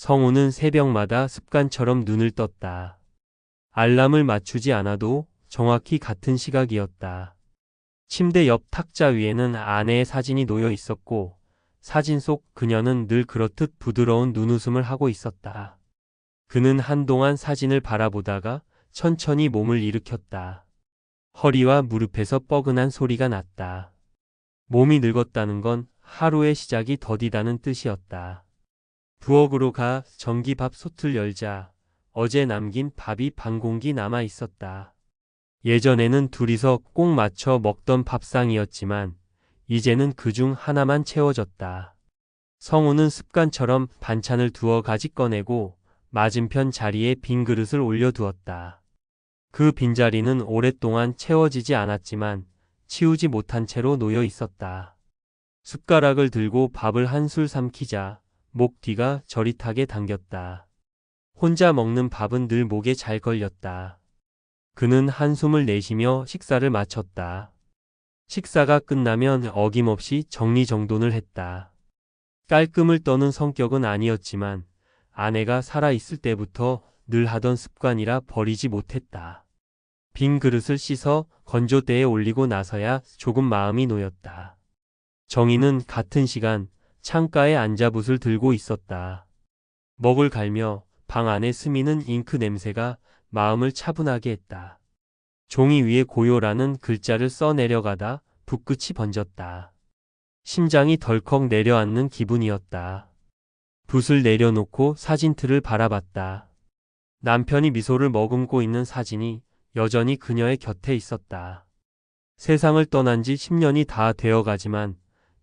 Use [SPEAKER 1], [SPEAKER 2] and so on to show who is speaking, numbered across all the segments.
[SPEAKER 1] 성우는 새벽마다 습관처럼 눈을 떴다. 알람을 맞추지 않아도 정확히 같은 시각이었다. 침대 옆 탁자 위에는 아내의 사진이 놓여 있었고 사진 속 그녀는 늘 그렇듯 부드러운 눈웃음을 하고 있었다. 그는 한동안 사진을 바라보다가 천천히 몸을 일으켰다. 허리와 무릎에서 뻐근한 소리가 났다. 몸이 늙었다는 건 하루의 시작이 더디다는 뜻이었다. 부엌으로 가 전기밥솥을 열자 어제 남긴 밥이 반 공기 남아 있었다. 예전에는 둘이서 꼭 맞춰 먹던 밥상이었지만 이제는 그중 하나만 채워졌다. 성우는 습관처럼 반찬을 두어 가지 꺼내고 맞은편 자리에 빈 그릇을 올려두었다. 그 빈자리는 오랫동안 채워지지 않았지만 치우지 못한 채로 놓여 있었다. 숟가락을 들고 밥을 한술 삼키자 목 뒤가 저릿하게 당겼다. 혼자 먹는 밥은 늘 목에 잘 걸렸다. 그는 한숨을 내쉬며 식사를 마쳤다. 식사가 끝나면 어김없이 정리정돈을 했다. 깔끔을 떠는 성격은 아니었지만 아내가 살아있을 때부터 늘 하던 습관이라 버리지 못했다. 빈 그릇을 씻어 건조대에 올리고 나서야 조금 마음이 놓였다. 정희는 같은 시간 창가에 앉아 붓을 들고 있었다. 먹을 갈며 방 안에 스미는 잉크 냄새가 마음을 차분하게 했다. 종이 위에 고요라는 글자를 써 내려가다 붓끝이 번졌다. 심장이 덜컥 내려앉는 기분이었다. 붓을 내려놓고 사진틀을 바라봤다. 남편이 미소를 머금고 있는 사진이 여전히 그녀의 곁에 있었다. 세상을 떠난 지 10년이 다 되어가지만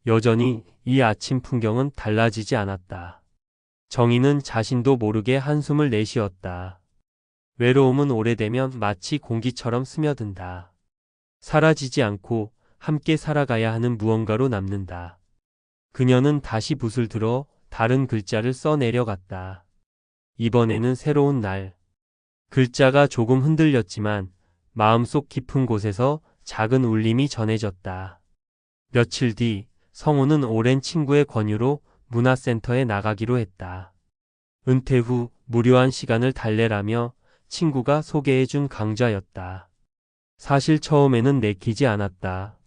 [SPEAKER 1] 여전히 이 아침 풍경은 달라지지 않았다. 정희는 자신도 모르게 한숨을 내쉬었다. 외로움은 오래되면 마치 공기처럼 스며든다. 사라지지 않고 함께 살아가야 하는 무언가로 남는다. 그녀는 다시 붓을 들어 다른 글자를 써 내려갔다. 이번에는 새로운 날. 글자가 조금 흔들렸지만 마음속 깊은 곳에서 작은 울림이 전해졌다. 며칠 뒤 성우는 오랜 친구의 권유로 문화센터에 나가기로 했다. 은퇴 후 무료한 시간을 달래라며 친구가 소개해준 강좌였다. 사실 처음에는 내키지 않았다.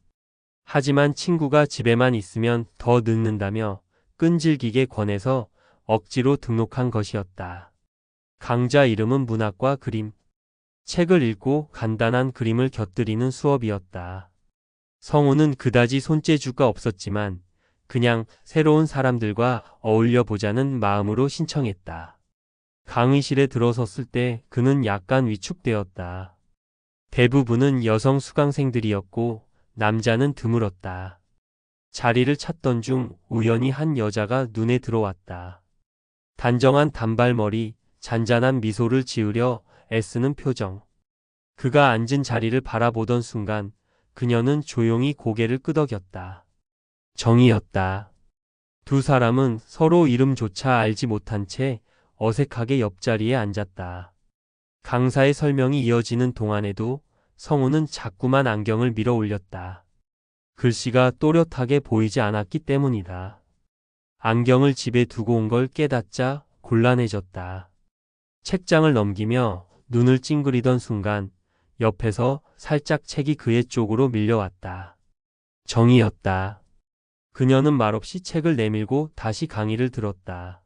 [SPEAKER 1] 하지만 친구가 집에만 있으면 더 늙는다며 끈질기게 권해서 억지로 등록한 것이었다. 강좌 이름은 문학과 그림. 책을 읽고 간단한 그림을 곁들이는 수업이었다. 성우는 그다지 손재주가 없었지만 그냥 새로운 사람들과 어울려 보자는 마음으로 신청했다. 강의실에 들어섰을 때 그는 약간 위축되었다. 대부분은 여성 수강생들이었고 남자는 드물었다. 자리를 찾던 중 우연히 한 여자가 눈에 들어왔다. 단정한 단발머리, 잔잔한 미소를 지으려 애쓰는 표정. 그가 앉은 자리를 바라보던 순간 그녀는 조용히 고개를 끄덕였다. 정이었다. 두 사람은 서로 이름조차 알지 못한 채 어색하게 옆자리에 앉았다. 강사의 설명이 이어지는 동안에도 성우는 자꾸만 안경을 밀어 올렸다. 글씨가 또렷하게 보이지 않았기 때문이다. 안경을 집에 두고 온 걸 깨닫자 곤란해졌다. 책장을 넘기며 눈을 찡그리던 순간 옆에서 살짝 책이 그의 쪽으로 밀려왔다. 정이었다. 그녀는 말없이 책을 내밀고 다시 강의를 들었다.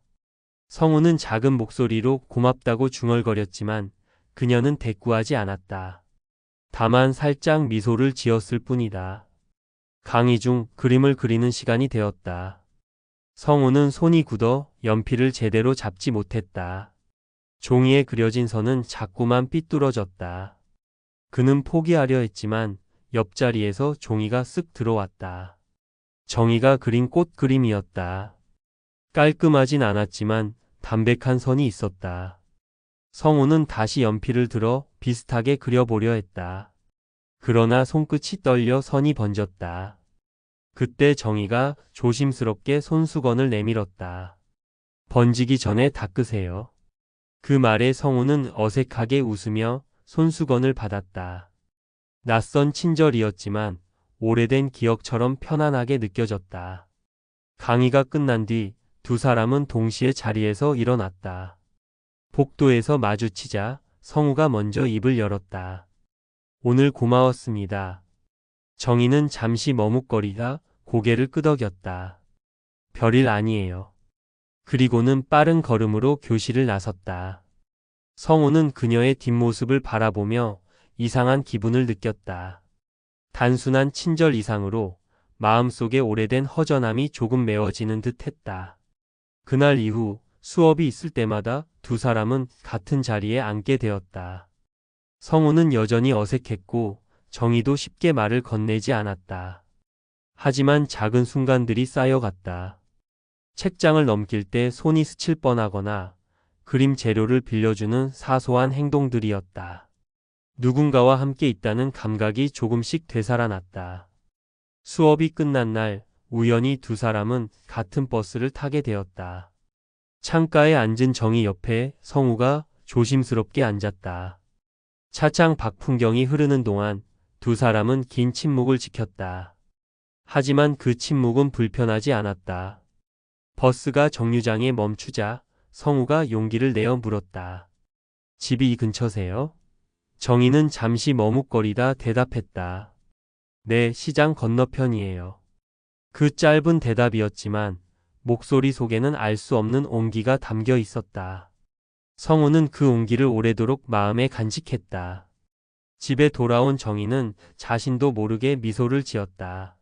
[SPEAKER 1] 성우는 작은 목소리로 고맙다고 중얼거렸지만 그녀는 대꾸하지 않았다. 다만 살짝 미소를 지었을 뿐이다. 강의 중 그림을 그리는 시간이 되었다. 성우는 손이 굳어 연필을 제대로 잡지 못했다. 종이에 그려진 선은 자꾸만 삐뚤어졌다. 그는 포기하려 했지만 옆자리에서 종이가 쓱 들어왔다. 정희가 그린 꽃 그림이었다. 깔끔하진 않았지만 담백한 선이 있었다. 성우는 다시 연필을 들어 비슷하게 그려보려 했다. 그러나 손끝이 떨려 선이 번졌다. 그때 정희가 조심스럽게 손수건을 내밀었다. 번지기 전에 닦으세요. 그 말에 성우는 어색하게 웃으며 손수건을 받았다. 낯선 친절이었지만 오래된 기억처럼 편안하게 느껴졌다. 강의가 끝난 뒤 두 사람은 동시에 자리에서 일어났다. 복도에서 마주치자 성우가 먼저 입을 열었다. 오늘 고마웠습니다. 정희는 잠시 머뭇거리다 고개를 끄덕였다. 별일 아니에요. 그리고는 빠른 걸음으로 교실을 나섰다. 성우는 그녀의 뒷모습을 바라보며 이상한 기분을 느꼈다. 단순한 친절 이상으로 마음속에 오래된 허전함이 조금 메워지는 듯 했다. 그날 이후 수업이 있을 때마다 두 사람은 같은 자리에 앉게 되었다. 성우는 여전히 어색했고 정희도 쉽게 말을 건네지 않았다. 하지만 작은 순간들이 쌓여갔다. 책장을 넘길 때 손이 스칠 뻔하거나 그림 재료를 빌려주는 사소한 행동들이었다. 누군가와 함께 있다는 감각이 조금씩 되살아났다. 수업이 끝난 날 우연히 두 사람은 같은 버스를 타게 되었다. 창가에 앉은 정희 옆에 성우가 조심스럽게 앉았다. 차창 밖 풍경이 흐르는 동안 두 사람은 긴 침묵을 지켰다. 하지만 그 침묵은 불편하지 않았다. 버스가 정류장에 멈추자 성우가 용기를 내어 물었다. 집이 이 근처세요? 정희는 잠시 머뭇거리다 대답했다. 네, 시장 건너편이에요. 그 짧은 대답이었지만 목소리 속에는 알 수 없는 온기가 담겨 있었다. 성우는 그 온기를 오래도록 마음에 간직했다. 집에 돌아온 정희는 자신도 모르게 미소를 지었다.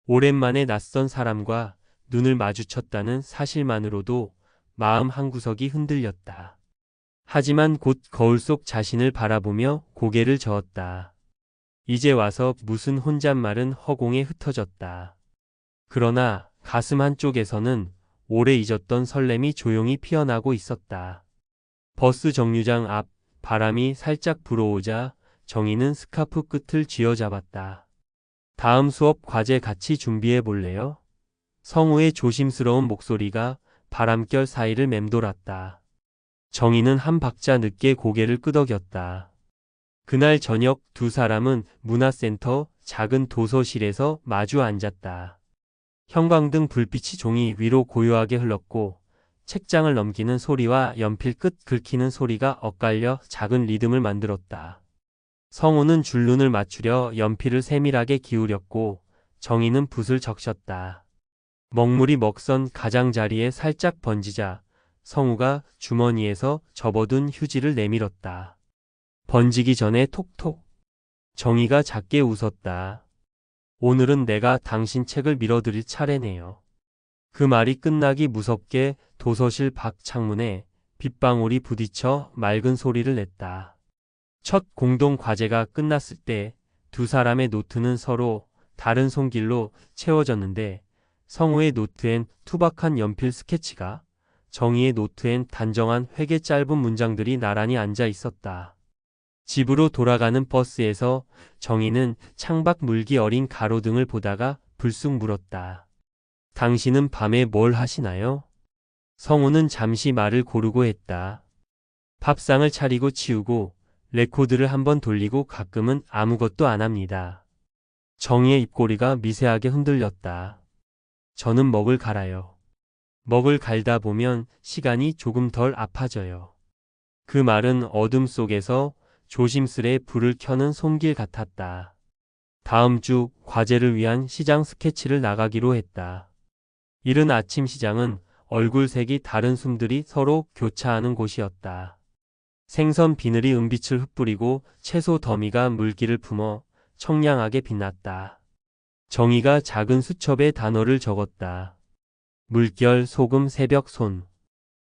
[SPEAKER 1] 오랜만에 낯선 사람과 눈을 마주쳤다는 사실만으로도 마음 한구석이 흔들렸다. 하지만 곧 거울 속 자신을 바라보며 고개를 저었다. 이제 와서 무슨 혼잣말은 허공에 흩어졌다. 그러나 가슴 한쪽에서는 오래 잊었던 설렘이 조용히 피어나고 있었다. 버스 정류장 앞 바람이 살짝 불어오자 정희는 스카프 끝을 쥐어잡았다. 다음 수업 과제 같이 준비해 볼래요? 성우의 조심스러운 목소리가 바람결 사이를 맴돌았다. 정희는 한 박자 늦게 고개를 끄덕였다. 그날 저녁 두 사람은 문화센터 작은 도서실에서 마주 앉았다. 형광등 불빛이 종이 위로 고요하게 흘렀고 책장을 넘기는 소리와 연필 끝 긁히는 소리가 엇갈려 작은 리듬을 만들었다. 성우는 줄눈을 맞추려 연필을 세밀하게 기울였고 정희는 붓을 적셨다. 먹물이 먹선 가장자리에 살짝 번지자 성우가 주머니에서 접어둔 휴지를 내밀었다. 번지기 전에 톡톡. 정희가 작게 웃었다. 오늘은 내가 당신 책을 밀어드릴 차례네요. 그 말이 끝나기 무섭게 도서실 밖 창문에 빗방울이 부딪혀 맑은 소리를 냈다. 첫 공동 과제가 끝났을 때 두 사람의 노트는 서로 다른 손길로 채워졌는데 성우의 노트엔 투박한 연필 스케치가, 정희의 노트엔 단정한 회개 짧은 문장들이 나란히 앉아 있었다. 집으로 돌아가는 버스에서 정희는 창밖 물기 어린 가로등을 보다가 불쑥 물었다. 당신은 밤에 뭘 하시나요? 성우는 잠시 말을 고르고 했다. 밥상을 차리고 치우고 레코드를 한번 돌리고 가끔은 아무것도 안 합니다. 정희의 입꼬리가 미세하게 흔들렸다. 저는 먹을 갈아요. 먹을 갈다 보면 시간이 조금 덜 아파져요. 그 말은 어둠 속에서 조심스레 불을 켜는 손길 같았다. 다음 주 과제를 위한 시장 스케치를 나가기로 했다. 이른 아침 시장은 얼굴색이 다른 숨들이 서로 교차하는 곳이었다. 생선 비늘이 은빛을 흩뿌리고 채소 더미가 물기를 품어 청량하게 빛났다. 정희가 작은 수첩에 단어를 적었다. 물결, 소금, 새벽, 손.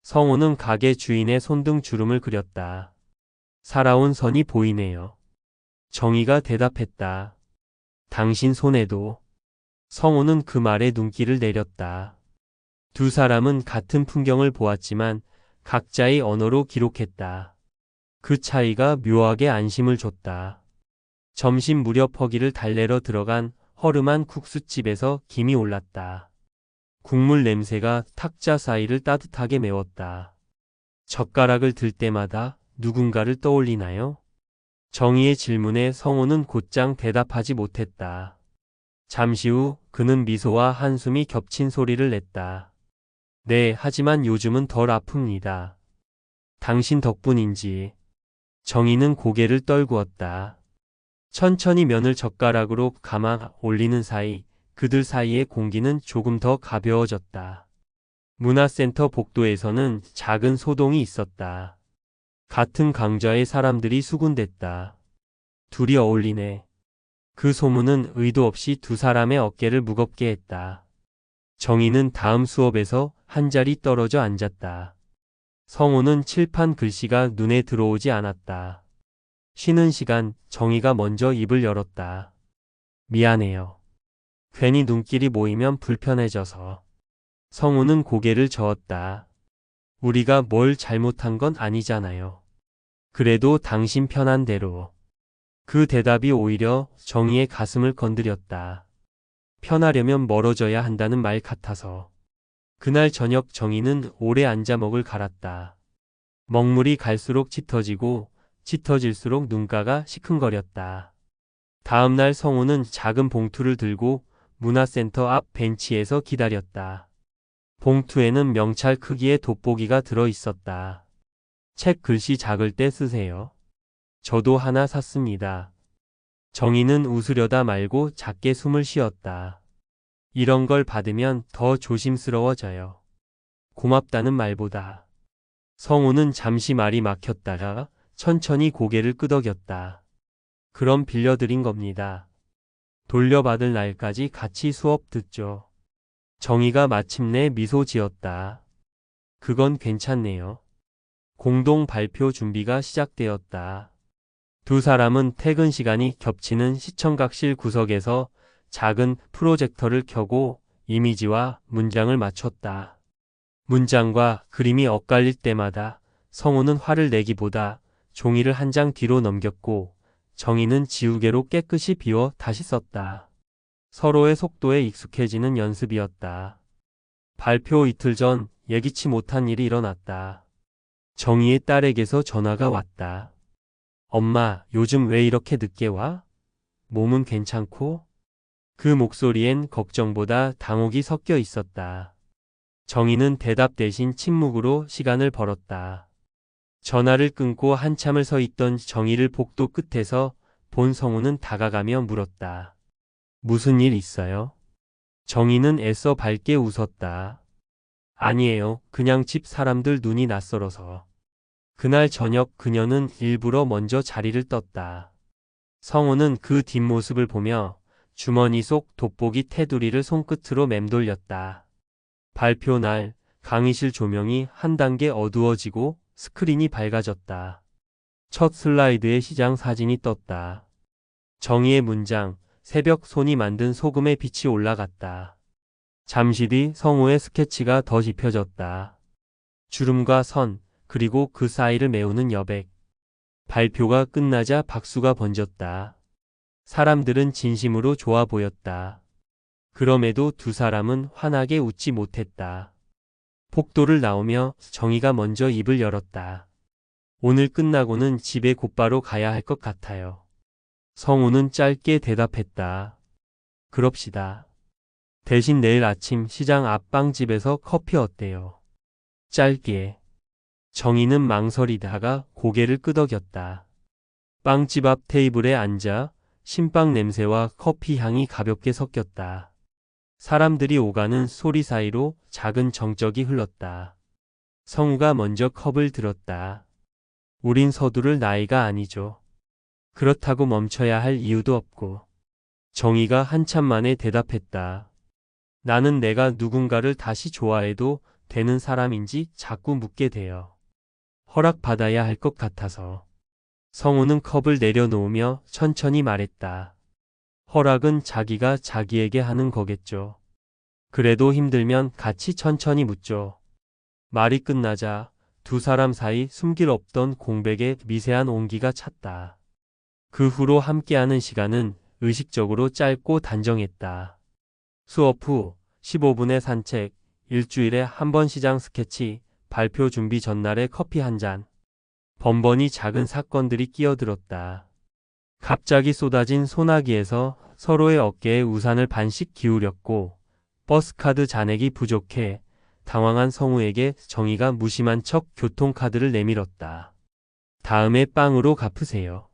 [SPEAKER 1] 성우는 가게 주인의 손등 주름을 그렸다. 살아온 선이 보이네요. 정희가 대답했다. 당신 손에도. 성우는 그 말에 눈길을 내렸다. 두 사람은 같은 풍경을 보았지만 각자의 언어로 기록했다. 그 차이가 묘하게 안심을 줬다. 점심 무렵 허기를 달래러 들어간 허름한 국수집에서 김이 올랐다. 국물 냄새가 탁자 사이를 따뜻하게 메웠다. 젓가락을 들 때마다 누군가를 떠올리나요? 정희의 질문에 성우는 곧장 대답하지 못했다. 잠시 후 그는 미소와 한숨이 겹친 소리를 냈다. 네, 하지만 요즘은 덜 아픕니다. 당신 덕분인지. 정희는 고개를 떨구었다. 천천히 면을 젓가락으로 감아 올리는 사이 그들 사이의 공기는 조금 더 가벼워졌다. 문화센터 복도에서는 작은 소동이 있었다. 같은 강좌의 사람들이 수군댔다. 둘이 어울리네. 그 소문은 의도 없이 두 사람의 어깨를 무겁게 했다. 정희는 다음 수업에서 한 자리 떨어져 앉았다. 성우는 칠판 글씨가 눈에 들어오지 않았다. 쉬는 시간 정희가 먼저 입을 열었다. 미안해요. 괜히 눈길이 모이면 불편해져서. 성우는 고개를 저었다. 우리가 뭘 잘못한 건 아니잖아요. 그래도 당신 편한 대로. 그 대답이 오히려 정희의 가슴을 건드렸다. 편하려면 멀어져야 한다는 말 같아서. 그날 저녁 정희는 오래 앉아 먹을 갈았다. 먹물이 갈수록 짙어지고 짙어질수록 눈가가 시큰거렸다. 다음날 성우는 작은 봉투를 들고 문화센터 앞 벤치에서 기다렸다. 봉투에는 명찰 크기의 돋보기가 들어 있었다. 책 글씨 작을 때 쓰세요. 저도 하나 샀습니다. 정희는 웃으려다 말고 작게 숨을 쉬었다. 이런 걸 받으면 더 조심스러워져요. 고맙다는 말보다. 성우는 잠시 말이 막혔다가 천천히 고개를 끄덕였다. 그럼 빌려드린 겁니다. 돌려받을 날까지 같이 수업 듣죠. 정희가 마침내 미소 지었다. 그건 괜찮네요. 공동 발표 준비가 시작되었다. 두 사람은 퇴근 시간이 겹치는 시청각실 구석에서 작은 프로젝터를 켜고 이미지와 문장을 맞췄다. 문장과 그림이 엇갈릴 때마다 성우는 화를 내기보다 종이를 한 장 뒤로 넘겼고 정희는 지우개로 깨끗이 비워 다시 썼다. 서로의 속도에 익숙해지는 연습이었다. 발표 이틀 전 예기치 못한 일이 일어났다. 정희의 딸에게서 전화가 왔다. 엄마, 요즘 왜 이렇게 늦게 와? 몸은 괜찮고? 그 목소리엔 걱정보다 당혹이 섞여 있었다. 정희는 대답 대신 침묵으로 시간을 벌었다. 전화를 끊고 한참을 서 있던 정희를 복도 끝에서 본 성우는 다가가며 물었다. 무슨 일 있어요? 정희는 애써 밝게 웃었다. 아니에요. 그냥 집 사람들 눈이 낯설어서. 그날 저녁 그녀는 일부러 먼저 자리를 떴다. 성우는 그 뒷모습을 보며 주머니 속 돋보기 테두리를 손끝으로 맴돌렸다. 발표 날 강의실 조명이 한 단계 어두워지고 스크린이 밝아졌다. 첫 슬라이드에 시장 사진이 떴다. 정희의 문장, 새벽 손이 만든 소금의 빛이 올라갔다. 잠시 뒤 성우의 스케치가 더 짚혀졌다. 주름과 선, 그리고 그 사이를 메우는 여백. 발표가 끝나자 박수가 번졌다. 사람들은 진심으로 좋아 보였다. 그럼에도 두 사람은 환하게 웃지 못했다. 복도를 나오며 정희가 먼저 입을 열었다. 오늘 끝나고는 집에 곧바로 가야 할 것 같아요. 성우는 짧게 대답했다. 그럽시다. 대신 내일 아침 시장 앞 빵집에서 커피 어때요? 짧게. 정희는 망설이다가 고개를 끄덕였다. 빵집 앞 테이블에 앉아 신빵 냄새와 커피 향이 가볍게 섞였다. 사람들이 오가는 소리 사이로 작은 정적이 흘렀다. 성우가 먼저 컵을 들었다. 우린 서두를 나이가 아니죠. 그렇다고 멈춰야 할 이유도 없고. 정희가 한참 만에 대답했다. 나는 내가 누군가를 다시 좋아해도 되는 사람인지 자꾸 묻게 돼요. 허락받아야 할 것 같아서. 성우는 컵을 내려놓으며 천천히 말했다. 허락은 자기가 자기에게 하는 거겠죠. 그래도 힘들면 같이 천천히 묻죠. 말이 끝나자 두 사람 사이 숨길 없던 공백에 미세한 온기가 찼다. 그 후로 함께하는 시간은 의식적으로 짧고 단정했다. 수업 후 15분의 산책, 일주일에 한 번 시장 스케치, 발표 준비 전날에 커피 한 잔. 번번이 작은 사건들이 끼어들었다. 갑자기 쏟아진 소나기에서 서로의 어깨에 우산을 반씩 기울였고 버스카드 잔액이 부족해 당황한 성우에게 정희가 무심한 척 교통카드를 내밀었다. 다음에 빵으로 갚으세요.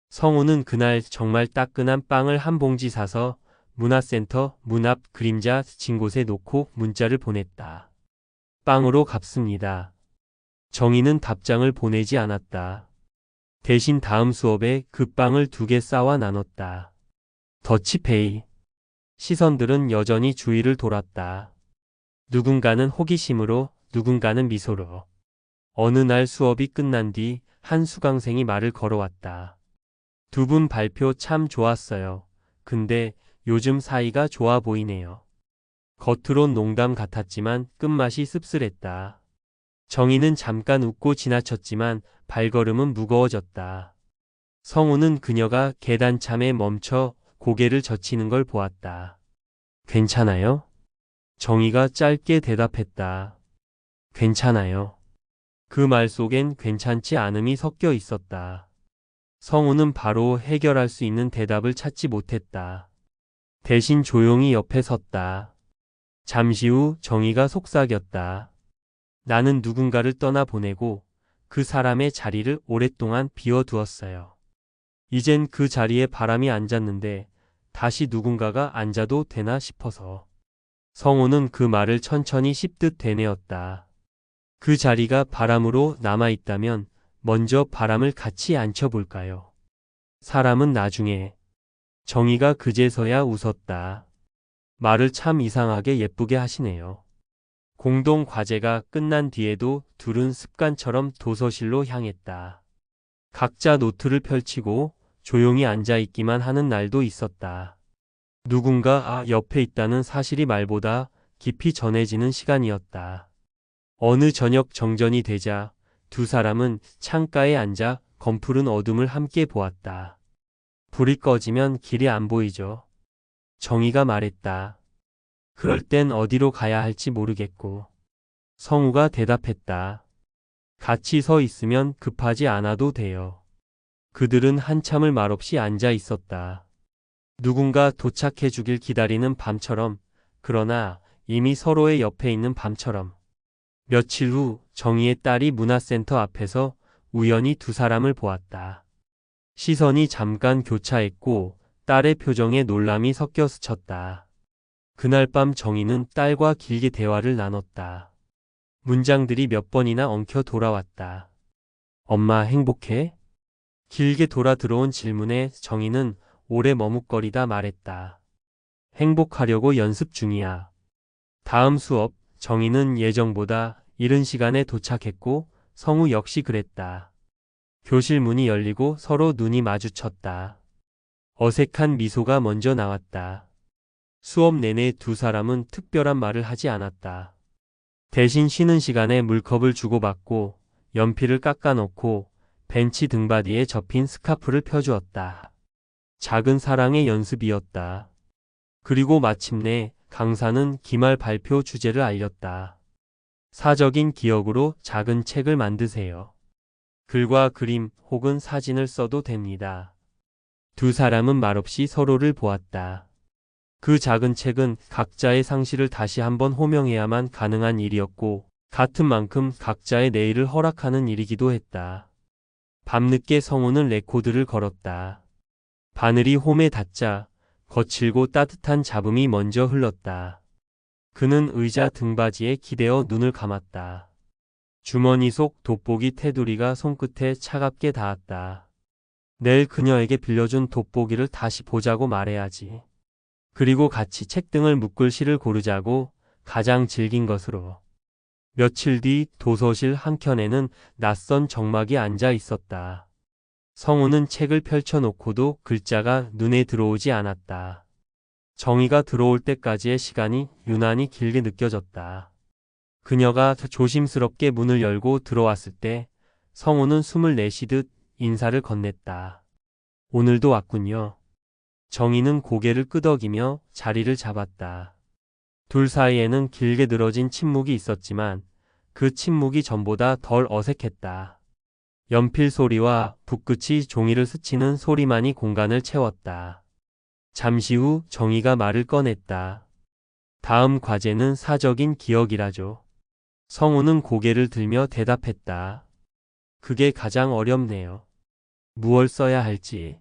[SPEAKER 1] 성우는 그날 정말 따끈한 빵을 한 봉지 사서 문화센터 문 앞 그림자 스친 곳에 놓고 문자를 보냈다. 빵으로 갚습니다. 정희는 답장을 보내지 않았다. 대신 다음 수업에 그 빵을 2개 싸와 나눴다. 더치페이. 시선들은 여전히 주위를 돌았다. 누군가는 호기심으로, 누군가는 미소로. 어느 날 수업이 끝난 뒤 한 수강생이 말을 걸어왔다. 2분 발표 참 좋았어요. 근데 요즘 사이가 좋아 보이네요. 겉으론 농담 같았지만 끝맛이 씁쓸했다. 정희는 잠깐 웃고 지나쳤지만 발걸음은 무거워졌다. 성우는 그녀가 계단참에 멈춰 고개를 젖히는 걸 보았다. 괜찮아요? 정희가 짧게 대답했다. 괜찮아요. 그 말 속엔 괜찮지 않음이 섞여 있었다. 성우는 바로 해결할 수 있는 대답을 찾지 못했다. 대신 조용히 옆에 섰다. 잠시 후 정희가 속삭였다. 나는 누군가를 떠나보내고 그 사람의 자리를 오랫동안 비워두었어요. 이젠 그 자리에 바람이 앉았는데 다시 누군가가 앉아도 되나 싶어서. 성우는 그 말을 천천히 씹듯 되뇌었다. 그 자리가 바람으로 남아있다면 먼저 바람을 같이 앉혀볼까요? 사람은 나중에. 정희가 그제서야 웃었다. 말을 참 이상하게 예쁘게 하시네요. 공동 과제가 끝난 뒤에도 둘은 습관처럼 도서실로 향했다. 각자 노트를 펼치고 조용히 앉아있기만 하는 날도 있었다. 누군가 옆에 있다는 사실이 말보다 깊이 전해지는 시간이었다. 어느 저녁 정전이 되자 2 사람은 창가에 앉아 검푸른 어둠을 함께 보았다. 불이 꺼지면 길이 안 보이죠. 정희가 말했다. 그럴 땐 어디로 가야 할지 모르겠고. 성우가 대답했다. 같이 서 있으면 급하지 않아도 돼요. 그들은 한참을 말없이 앉아 있었다. 누군가 도착해 주길 기다리는 밤처럼, 그러나 이미 서로의 옆에 있는 밤처럼. 며칠 후 정희의 딸이 문화센터 앞에서 우연히 2 사람을 보았다. 시선이 잠깐 교차했고 딸의 표정에 놀람이 섞여 스쳤다. 그날 밤 정희는 딸과 길게 대화를 나눴다. 문장들이 몇 번이나 엉켜 돌아왔다. 엄마 행복해? 길게 돌아 들어온 질문에 정희는 오래 머뭇거리다 말했다. 행복하려고 연습 중이야. 다음 수업, 정희는 예정보다 이른 시간에 도착했고 성우 역시 그랬다. 교실 문이 열리고 서로 눈이 마주쳤다. 어색한 미소가 먼저 나왔다. 수업 내내 2 사람은 특별한 말을 하지 않았다. 대신 쉬는 시간에 물컵을 주고받고 연필을 깎아놓고 벤치 등받이에 접힌 스카프를 펴주었다. 작은 사랑의 연습이었다. 그리고 마침내 강사는 기말 발표 주제를 알렸다. 사적인 기억으로 작은 책을 만드세요. 글과 그림 혹은 사진을 써도 됩니다. 2 사람은 말없이 서로를 보았다. 그 작은 책은 각자의 상실을 다시 한번 호명해야만 가능한 일이었고 같은 만큼 각자의 내일을 허락하는 일이기도 했다. 밤늦게 성우는 레코드를 걸었다. 바늘이 홈에 닿자 거칠고 따뜻한 잡음이 먼저 흘렀다. 그는 의자 등받이에 기대어 눈을 감았다. 주머니 속 돋보기 테두리가 손끝에 차갑게 닿았다. 내일 그녀에게 빌려준 돋보기를 다시 보자고 말해야지. 그리고 같이 책등을 묶을 실을 고르자고, 가장 질긴 것으로. 며칠 뒤 도서실 한켠에는 낯선 정막이 앉아 있었다. 성우는 책을 펼쳐놓고도 글자가 눈에 들어오지 않았다. 정희가 들어올 때까지의 시간이 유난히 길게 느껴졌다. 그녀가 조심스럽게 문을 열고 들어왔을 때 성우는 숨을 내쉬듯 인사를 건넸다. 오늘도 왔군요. 정희는 고개를 끄덕이며 자리를 잡았다. 둘 사이에는 길게 늘어진 침묵이 있었지만 그 침묵이 전보다 덜 어색했다. 연필 소리와 붓끝이 종이를 스치는 소리만이 공간을 채웠다. 잠시 후 정희가 말을 꺼냈다. 다음 과제는 사적인 기억이라죠. 성우는 고개를 들며 대답했다. 그게 가장 어렵네요. 무얼 써야 할지.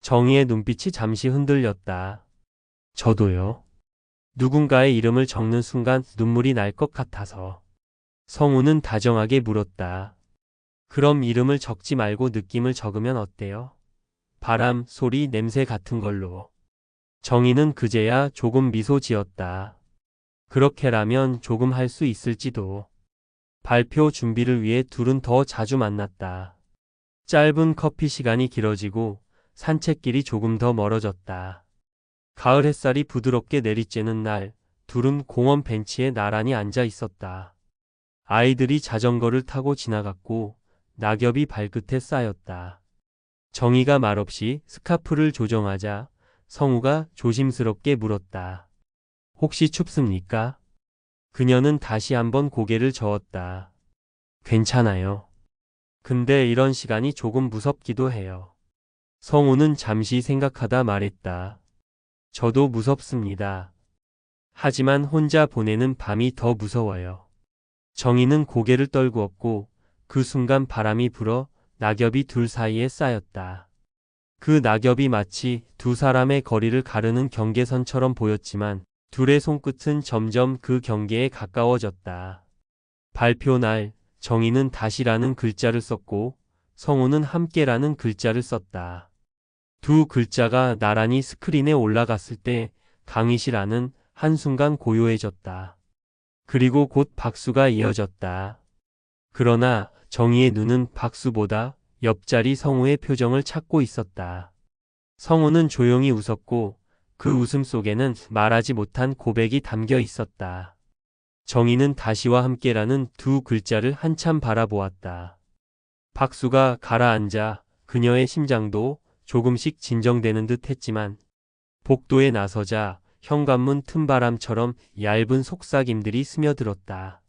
[SPEAKER 1] 정희의 눈빛이 잠시 흔들렸다. 저도요. 누군가의 이름을 적는 순간 눈물이 날 것 같아서. 성우는 다정하게 물었다. 그럼 이름을 적지 말고 느낌을 적으면 어때요? 바람, 소리, 냄새 같은 걸로. 정희는 그제야 조금 미소 지었다. 그렇게라면 조금 할 수 있을지도. 발표 준비를 위해 둘은 더 자주 만났다. 짧은 커피 시간이 길어지고 산책길이 조금 더 멀어졌다. 가을 햇살이 부드럽게 내리쬐는 날, 둘은 공원 벤치에 나란히 앉아 있었다. 아이들이 자전거를 타고 지나갔고 낙엽이 발끝에 쌓였다. 정희가 말없이 스카프를 조정하자 성우가 조심스럽게 물었다. 혹시 춥습니까? 그녀는 다시 한번 고개를 저었다. 괜찮아요. 근데 이런 시간이 조금 무섭기도 해요. 성우는 잠시 생각하다 말했다. 저도 무섭습니다. 하지만 혼자 보내는 밤이 더 무서워요. 정희는 고개를 떨구었고 그 순간 바람이 불어 낙엽이 둘 사이에 쌓였다. 그 낙엽이 마치 두 사람의 거리를 가르는 경계선처럼 보였지만 둘의 손끝은 점점 그 경계에 가까워졌다. 발표 날 정희는 다시라는 글자를 썼고 성우는 함께라는 글자를 썼다. 두 글자가 나란히 스크린에 올라갔을 때 강희실아는 한순간 고요해졌다. 그리고 곧 박수가 이어졌다. 그러나 정희의 눈은 박수보다 옆자리 성우의 표정을 찾고 있었다. 성우는 조용히 웃었고 그 웃음 속에는 말하지 못한 고백이 담겨 있었다. 정희는 다시와 함께라는 두 글자를 한참 바라보았다. 박수가 가라앉아 그녀의 심장도 조금씩 진정되는 듯 했지만 복도에 나서자 현관문 틈바람처럼 얇은 속삭임들이 스며들었다.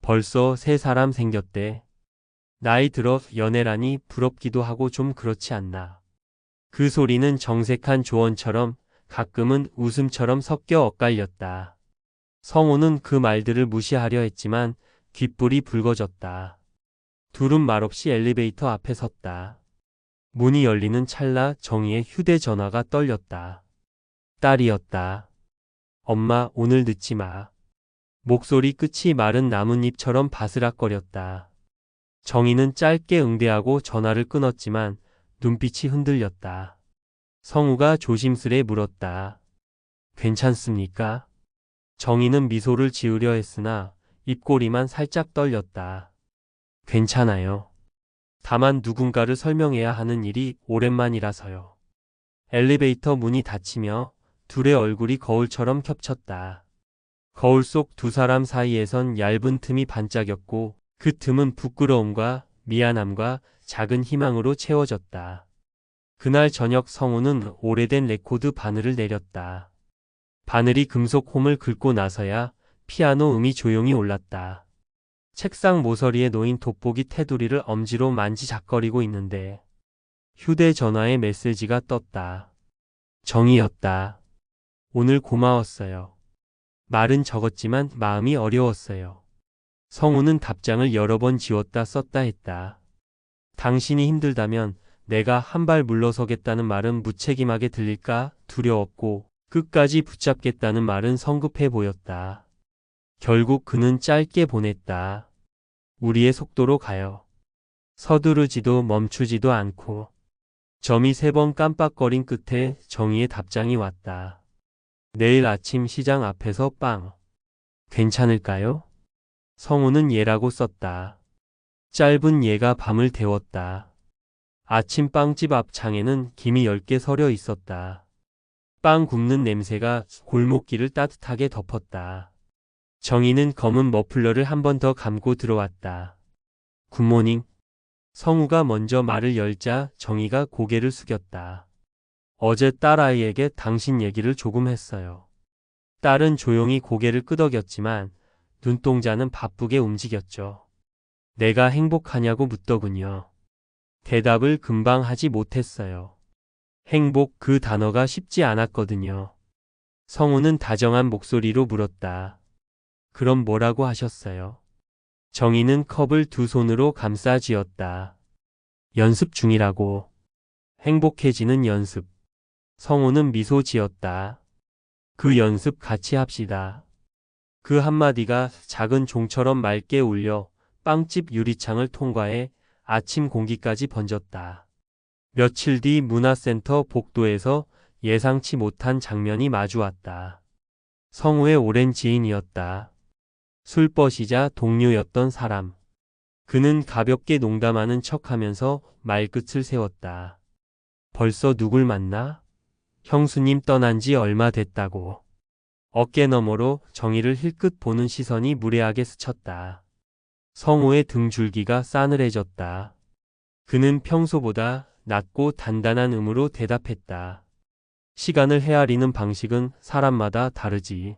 [SPEAKER 1] 벌써 세 사람 생겼대. 나이 들어 연애라니 부럽기도 하고 좀 그렇지 않나. 그 소리는 정색한 조언처럼 가끔은 웃음처럼 섞여 엇갈렸다. 성우는 그 말들을 무시하려 했지만 귓불이 붉어졌다. 둘은 말없이 엘리베이터 앞에 섰다. 문이 열리는 찰나 정희의 휴대전화가 떨렸다. 딸이었다. 엄마, 오늘 늦지 마. 목소리 끝이 마른 나뭇잎처럼 바스락거렸다. 정희는 짧게 응대하고 전화를 끊었지만 눈빛이 흔들렸다. 성우가 조심스레 물었다. 괜찮습니까? 정희는 미소를 지으려 했으나 입꼬리만 살짝 떨렸다. 괜찮아요. 다만 누군가를 설명해야 하는 일이 오랜만이라서요. 엘리베이터 문이 닫히며 둘의 얼굴이 거울처럼 겹쳤다. 거울 속 두 사람 사이에선 얇은 틈이 반짝였고 그 틈은 부끄러움과 미안함과 작은 희망으로 채워졌다. 그날 저녁 성우는 오래된 레코드 바늘을 내렸다. 바늘이 금속 홈을 긁고 나서야 피아노 음이 조용히 올랐다. 책상 모서리에 놓인 돋보기 테두리를 엄지로 만지작거리고 있는데 휴대전화에 메시지가 떴다. 정희였다. 오늘 고마웠어요. 말은 적었지만 마음이 어려웠어요. 성우는 답장을 여러 번 지웠다 썼다 했다. 당신이 힘들다면 내가 한 발 물러서겠다는 말은 무책임하게 들릴까 두려웠고 끝까지 붙잡겠다는 말은 성급해 보였다. 결국 그는 짧게 보냈다. 우리의 속도로 가요. 서두르지도 멈추지도 않고. 점이 3번 깜빡거린 끝에 정희의 답장이 왔다. 내일 아침 시장 앞에서 빵. 괜찮을까요? 성우는 예라고 썼다. 짧은 예가 밤을 데웠다. 아침 빵집 앞 창에는 김이 10개 서려 있었다. 빵 굽는 냄새가 골목길을 따뜻하게 덮었다. 정희는 검은 머플러를 한 번 더 감고 들어왔다. 굿모닝. 성우가 먼저 말을 열자 정희가 고개를 숙였다. 어제 딸아이에게 당신 얘기를 조금 했어요. 딸은 조용히 고개를 끄덕였지만 눈동자는 바쁘게 움직였죠. 내가 행복하냐고 묻더군요. 대답을 금방 하지 못했어요. 행복 그 단어가 쉽지 않았거든요. 성우는 다정한 목소리로 물었다. 그럼 뭐라고 하셨어요? 정희는 컵을 두 손으로 감싸 쥐었다. 연습 중이라고. 행복해지는 연습. 성우는 미소 지었다. 그 연습 같이 합시다. 그 한마디가 작은 종처럼 맑게 울려 빵집 유리창을 통과해 아침 공기까지 번졌다. 며칠 뒤 문화센터 복도에서 예상치 못한 장면이 마주왔다. 성우의 오랜 지인이었다. 술버시자 동료였던 사람. 그는 가볍게 농담하는 척하면서 말끝을 세웠다. 벌써 누굴 만나? 형수님 떠난 지 얼마 됐다고. 어깨 너머로 정희를 힐끗 보는 시선이 무례하게 스쳤다. 성우의 등줄기가 싸늘해졌다. 그는 평소보다 낮고 단단한 음으로 대답했다. 시간을 헤아리는 방식은 사람마다 다르지.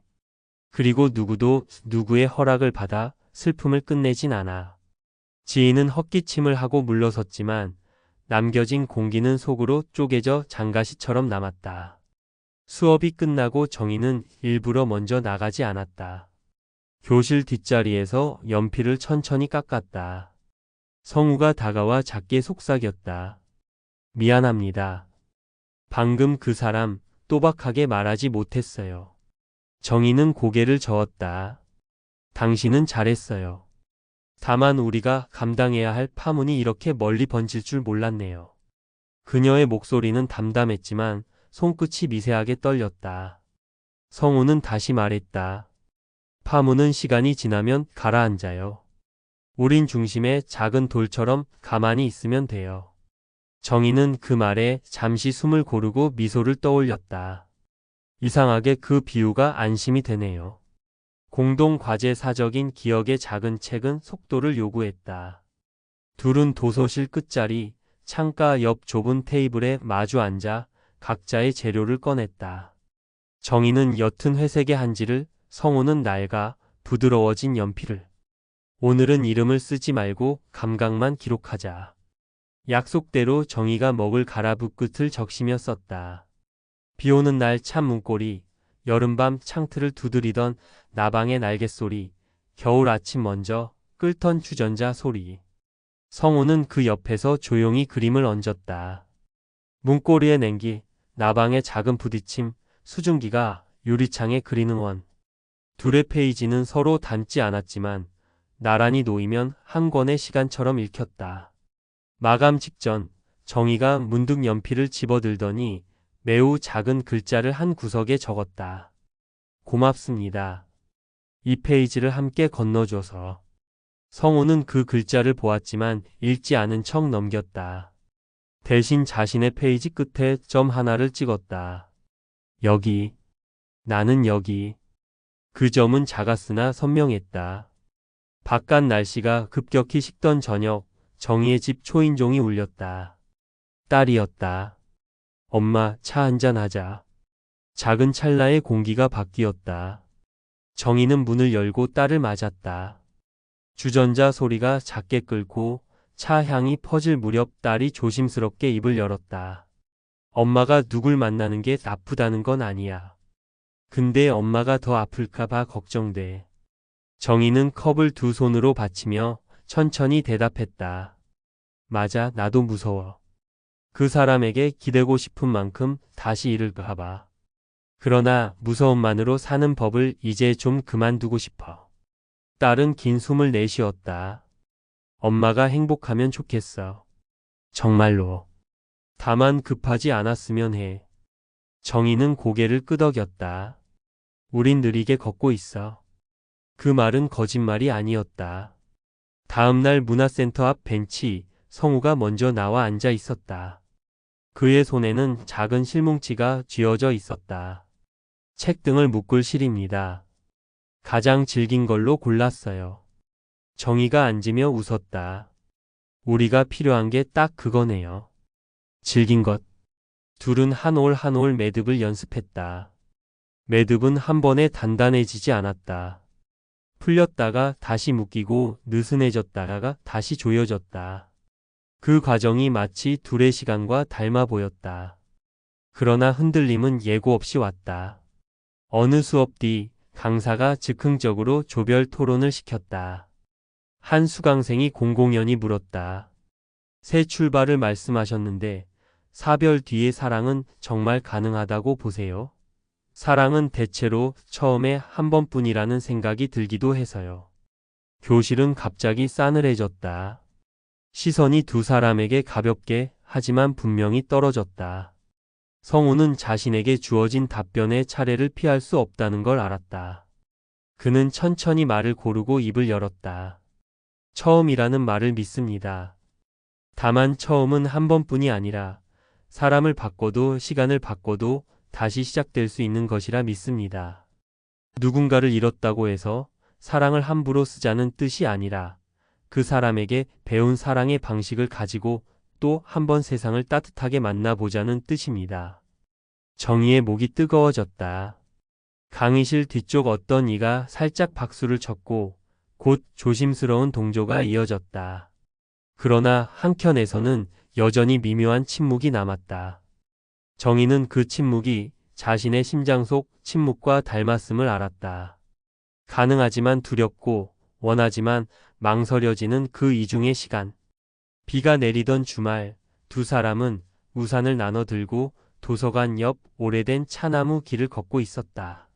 [SPEAKER 1] 그리고 누구도 누구의 허락을 받아 슬픔을 끝내진 않아. 지인은 헛기침을 하고 물러섰지만 남겨진 공기는 속으로 쪼개져 장가시처럼 남았다. 수업이 끝나고 정희는 일부러 먼저 나가지 않았다. 교실 뒷자리에서 연필을 천천히 깎았다. 성우가 다가와 작게 속삭였다. 미안합니다. 방금 그 사람 또박하게 말하지 못했어요. 정희는 고개를 저었다. 당신은 잘했어요. 다만 우리가 감당해야 할 파문이 이렇게 멀리 번질 줄 몰랐네요. 그녀의 목소리는 담담했지만 손끝이 미세하게 떨렸다. 성우는 다시 말했다. 파문은 시간이 지나면 가라앉아요. 우린 중심에 작은 돌처럼 가만히 있으면 돼요. 정희는 그 말에 잠시 숨을 고르고 미소를 떠올렸다. 이상하게 그 비유가 안심이 되네요. 공동 과제 사적인 기억의 작은 책은 속도를 요구했다. 둘은 도서실 끝자리, 창가 옆 좁은 테이블에 마주 앉아 각자의 재료를 꺼냈다. 정희는 옅은 회색의 한지를, 성우는 낡아 부드러워진 연필을. 오늘은 이름을 쓰지 말고 감각만 기록하자. 약속대로 정희가 먹을 가라붓 끝을 적시며 썼다. 비오는 날 찬 문고리, 여름밤 창틀을 두드리던 나방의 날갯소리, 겨울 아침 먼저 끓던 주전자 소리. 성우는 그 옆에서 조용히 그림을 얹었다. 문고리의 냉기, 나방의 작은 부딪힘, 수증기가 유리창에 그리는 원. 둘의 페이지는 서로 닮지 않았지만 나란히 놓이면 한 권의 시간처럼 읽혔다. 마감 직전 정희가 문득 연필을 집어들더니 매우 작은 글자를 한 구석에 적었다. 고맙습니다. 이 페이지를 함께 건너줘서. 성우는 그 글자를 보았지만 읽지 않은 척 넘겼다. 대신 자신의 페이지 끝에 점 하나를 찍었다. 여기. 나는 여기. 그 점은 작았으나 선명했다. 바깥 날씨가 급격히 식던 저녁, 정희의 집 초인종이 울렸다. 딸이었다. 엄마, 차 한잔 하자. 작은 찰나의 공기가 바뀌었다. 정희는 문을 열고 딸을 맞았다. 주전자 소리가 작게 끓고 차 향이 퍼질 무렵 딸이 조심스럽게 입을 열었다. 엄마가 누굴 만나는 게 나쁘다는 건 아니야. 근데 엄마가 더 아플까봐 걱정돼. 정희는 컵을 두 손으로 받치며 천천히 대답했다. 맞아, 나도 무서워. 그 사람에게 기대고 싶은 만큼 다시 잃을까봐. 그러나 무서움만으로 사는 법을 이제 좀 그만두고 싶어. 딸은 긴 숨을 내쉬었다. 엄마가 행복하면 좋겠어. 정말로. 다만 급하지 않았으면 해. 정희는 고개를 끄덕였다. 우린 느리게 걷고 있어. 그 말은 거짓말이 아니었다. 다음 날 문화센터 앞 벤치, 성우가 먼저 나와 앉아 있었다. 그의 손에는 작은 실뭉치가 쥐어져 있었다. 책 등을 묶을 실입니다. 가장 질긴 걸로 골랐어요. 정희가 앉으며 웃었다. 우리가 필요한 게 딱 그거네요. 질긴 것. 둘은 한 올 한 올 매듭을 연습했다. 매듭은 한 번에 단단해지지 않았다. 풀렸다가 다시 묶이고 느슨해졌다가 다시 조여졌다. 그 과정이 마치 둘의 시간과 닮아 보였다. 그러나 흔들림은 예고 없이 왔다. 어느 수업 뒤 강사가 즉흥적으로 조별 토론을 시켰다. 한 수강생이 공공연히 물었다. 새 출발을 말씀하셨는데 사별 뒤의 사랑은 정말 가능하다고 보세요? 사랑은 대체로 처음에 한 번뿐이라는 생각이 들기도 해서요. 교실은 갑자기 싸늘해졌다. 시선이 두 사람에게 가볍게 하지만 분명히 떨어졌다. 성우는 자신에게 주어진 답변의 차례를 피할 수 없다는 걸 알았다. 그는 천천히 말을 고르고 입을 열었다. 처음이라는 말을 믿습니다. 다만 처음은 한 번뿐이 아니라 사람을 바꿔도 시간을 바꿔도 다시 시작될 수 있는 것이라 믿습니다. 누군가를 잃었다고 해서 사랑을 함부로 쓰자는 뜻이 아니라 그 사람에게 배운 사랑의 방식을 가지고 또 한 번 세상을 따뜻하게 만나보자는 뜻입니다. 정희의 목이 뜨거워졌다. 강의실 뒤쪽 어떤 이가 살짝 박수를 쳤고 곧 조심스러운 동조가 이어졌다. 그러나 한켠에서는 여전히 미묘한 침묵이 남았다. 정희는 그 침묵이 자신의 심장 속 침묵과 닮았음을 알았다. 가능하지만 두렵고 원하지만 망설여지는 그 이중의 시간. 비가 내리던 주말 두 사람은 우산을 나눠 들고 도서관 옆 오래된 차나무 길을 걷고 있었다.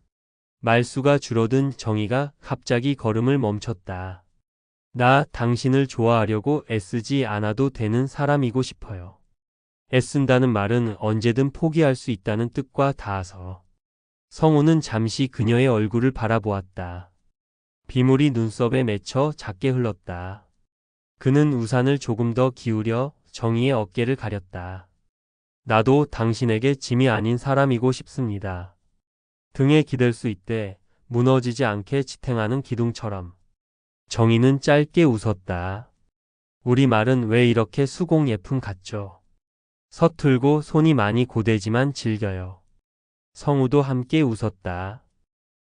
[SPEAKER 1] 말수가 줄어든 정희가 갑자기 걸음을 멈췄다. 나 당신을 좋아하려고 애쓰지 않아도 되는 사람이고 싶어요. 애쓴다는 말은 언제든 포기할 수 있다는 뜻과 닿아서. 성우는 잠시 그녀의 얼굴을 바라보았다. 빗물이 눈썹에 맺혀 작게 흘렀다. 그는 우산을 조금 더 기울여 정희의 어깨를 가렸다. 나도 당신에게 짐이 아닌 사람이고 싶습니다. 등에 기댈 수 있대 무너지지 않게 지탱하는 기둥처럼. 정희는 짧게 웃었다. 우리 말은 왜 이렇게 수공 예품 같죠? 서툴고 손이 많이 고되지만 즐겨요. 성우도 함께 웃었다.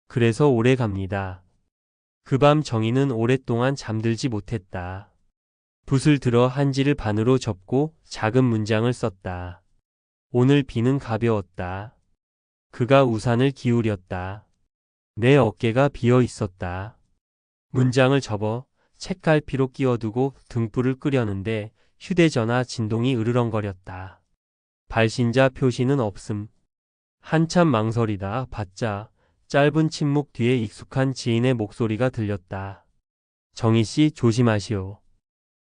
[SPEAKER 1] 그래서 오래 갑니다. 그 밤 정희는 오랫동안 잠들지 못했다. 붓을 들어 한지를 반으로 접고 작은 문장을 썼다. 오늘 비는 가벼웠다. 그가 우산을 기울였다. 내 어깨가 비어 있었다. 문장을 접어 책갈피로 끼워두고 등불을 끄려는데 휴대전화 진동이 으르렁거렸다. 발신자 표시는 없음. 한참 망설이다 받자 짧은 침묵 뒤에 익숙한 지인의 목소리가 들렸다. 정희 씨 조심하시오.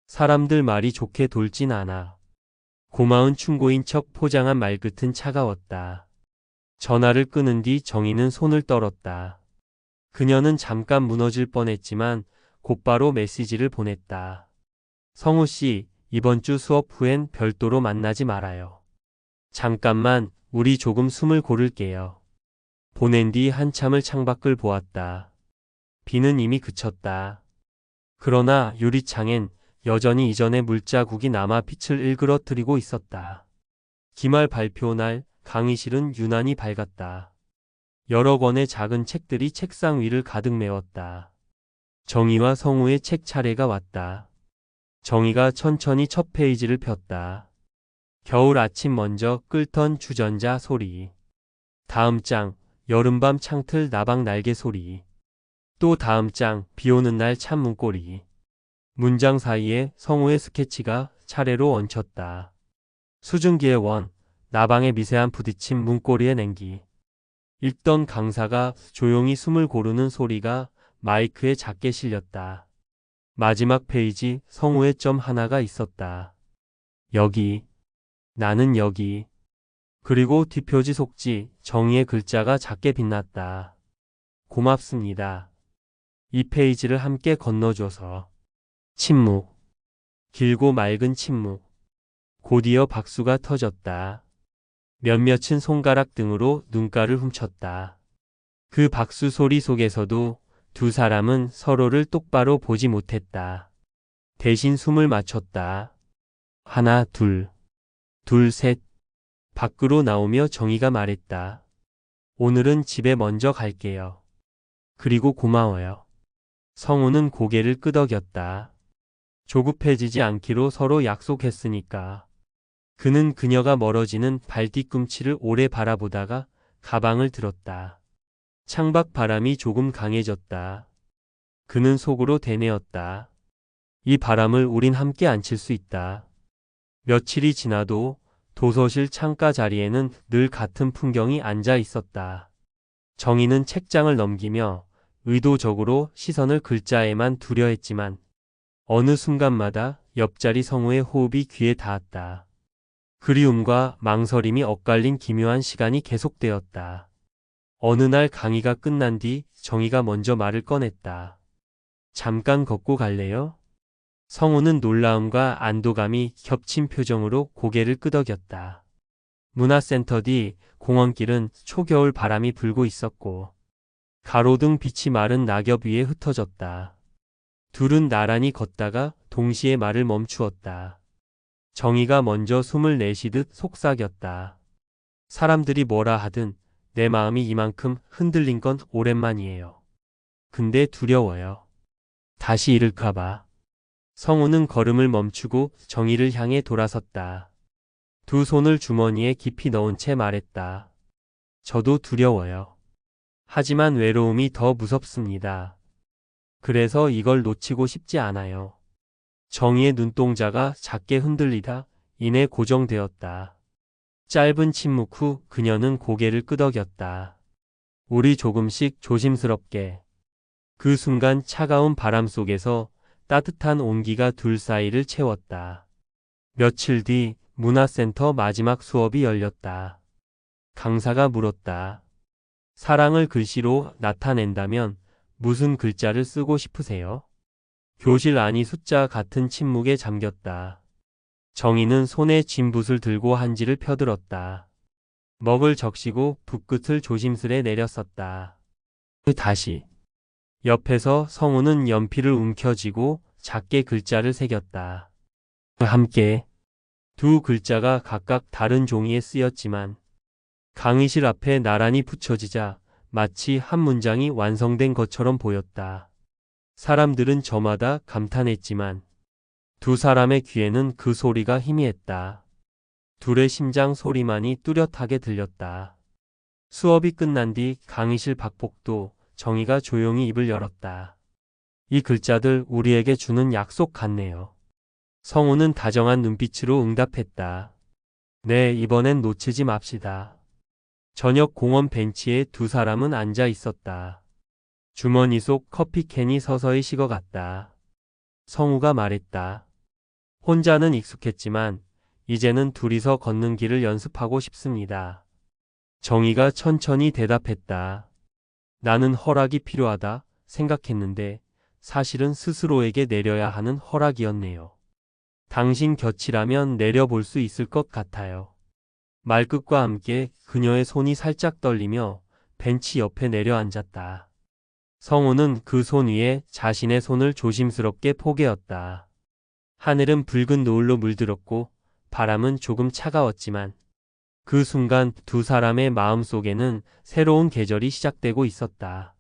[SPEAKER 1] 사람들 말이 좋게 돌진 않아. 고마운 충고인 척 포장한 말끝은 차가웠다. 전화를 끊은 뒤 정희는 손을 떨었다. 그녀는 잠깐 무너질 뻔했지만 곧바로 메시지를 보냈다. 성우 씨, 이번 주 수업 후엔 별도로 만나지 말아요. 잠깐만, 우리 조금 숨을 고를게요. 보낸 뒤 한참을 창밖을 보았다. 비는 이미 그쳤다. 그러나 유리창엔 여전히 이전의 물자국이 남아 빛을 일그러뜨리고 있었다. 기말 발표 날 강의실은 유난히 밝았다. 여러 권의 작은 책들이 책상 위를 가득 메웠다. 정희와 성우의 책 차례가 왔다. 정희가 천천히 첫 페이지를 폈다. 겨울 아침 먼저 끓던 주전자 소리. 다음 장 여름밤 창틀 나방 날개 소리. 또 다음 장 비오는 날 찬 문고리. 문장 사이에 성우의 스케치가 차례로 얹혔다. 수증기의 원, 나방의 미세한 부딪힘 문고리의 냉기. 읽던 강사가 조용히 숨을 고르는 소리가 마이크에 작게 실렸다. 마지막 페이지 성우의 점 하나가 있었다. 여기. 나는 여기. 그리고 뒷표지 속지 정의의 글자가 작게 빛났다. 고맙습니다. 이 페이지를 함께 건너줘서. 침묵. 길고 맑은 침묵. 곧이어 박수가 터졌다. 몇몇은 손가락 등으로 눈가를 훔쳤다. 그 박수 소리 속에서도 두 사람은 서로를 똑바로 보지 못했다. 대신 숨을 맞췄다. 하나, 둘. 둘, 셋. 밖으로 나오며 정희가 말했다. 오늘은 집에 먼저 갈게요. 그리고 고마워요. 성우는 고개를 끄덕였다. 조급해지지 않기로 서로 약속했으니까. 그는 그녀가 멀어지는 발 뒤꿈치를 오래 바라보다가 가방을 들었다. 창밖 바람이 조금 강해졌다. 그는 속으로 되뇌었다. 이 바람을 우린 함께 안칠 수 있다. 며칠이 지나도 도서실 창가 자리에는 늘 같은 풍경이 앉아 있었다. 정희는 책장을 넘기며 의도적으로 시선을 글자에만 두려 했지만 어느 순간마다 옆자리 성우의 호흡이 귀에 닿았다. 그리움과 망설임이 엇갈린 기묘한 시간이 계속되었다. 어느 날 강의가 끝난 뒤 정희가 먼저 말을 꺼냈다. 잠깐 걷고 갈래요? 성우는 놀라움과 안도감이 겹친 표정으로 고개를 끄덕였다. 문화센터 뒤 공원길은 초겨울 바람이 불고 있었고 가로등 빛이 마른 낙엽 위에 흩어졌다. 둘은 나란히 걷다가 동시에 말을 멈추었다. 정희가 먼저 숨을 내쉬듯 속삭였다. 사람들이 뭐라 하든 내 마음이 이만큼 흔들린 건 오랜만이에요. 근데 두려워요. 다시 잃을까봐. 성우는 걸음을 멈추고 정희를 향해 돌아섰다. 두 손을 주머니에 깊이 넣은 채 말했다. 저도 두려워요. 하지만 외로움이 더 무섭습니다. 그래서 이걸 놓치고 싶지 않아요. 정희의 눈동자가 작게 흔들리다 이내 고정되었다. 짧은 침묵 후 그녀는 고개를 끄덕였다. 우리 조금씩 조심스럽게. 그 순간 차가운 바람 속에서 따뜻한 온기가 둘 사이를 채웠다. 며칠 뒤 문화센터 마지막 수업이 열렸다. 강사가 물었다. 사랑을 글씨로 나타낸다면 무슨 글자를 쓰고 싶으세요? 교실 안이 숫자 같은 침묵에 잠겼다. 정희는 손에 쥔 붓을 들고 한지를 펴들었다. 먹을 적시고 붓끝을 조심스레 내렸었다. 다시. 옆에서 성우는 연필을 움켜쥐고 작게 글자를 새겼다. 함께. 두 글자가 각각 다른 종이에 쓰였지만 강의실 앞에 나란히 붙여지자 마치 한 문장이 완성된 것처럼 보였다. 사람들은 저마다 감탄했지만 두 사람의 귀에는 그 소리가 희미했다. 둘의 심장 소리만이 뚜렷하게 들렸다. 수업이 끝난 뒤 강의실 박복도 정희가 조용히 입을 열었다. 이 글자들 우리에게 주는 약속 같네요. 성우는 다정한 눈빛으로 응답했다. 네, 이번엔 놓치지 맙시다. 저녁 공원 벤치에 두 사람은 앉아 있었다. 주머니 속 커피캔이 서서히 식어갔다. 성우가 말했다. 혼자는 익숙했지만 이제는 둘이서 걷는 길을 연습하고 싶습니다. 정희가 천천히 대답했다. 나는 허락이 필요하다 생각했는데 사실은 스스로에게 내려야 하는 허락이었네요. 당신 곁이라면 내려볼 수 있을 것 같아요. 말끝과 함께 그녀의 손이 살짝 떨리며 벤치 옆에 내려앉았다. 성우는 그 손 위에 자신의 손을 조심스럽게 포개었다. 하늘은 붉은 노을로 물들었고 바람은 조금 차가웠지만 그 순간 두 사람의 마음 속에는 새로운 계절이 시작되고 있었다.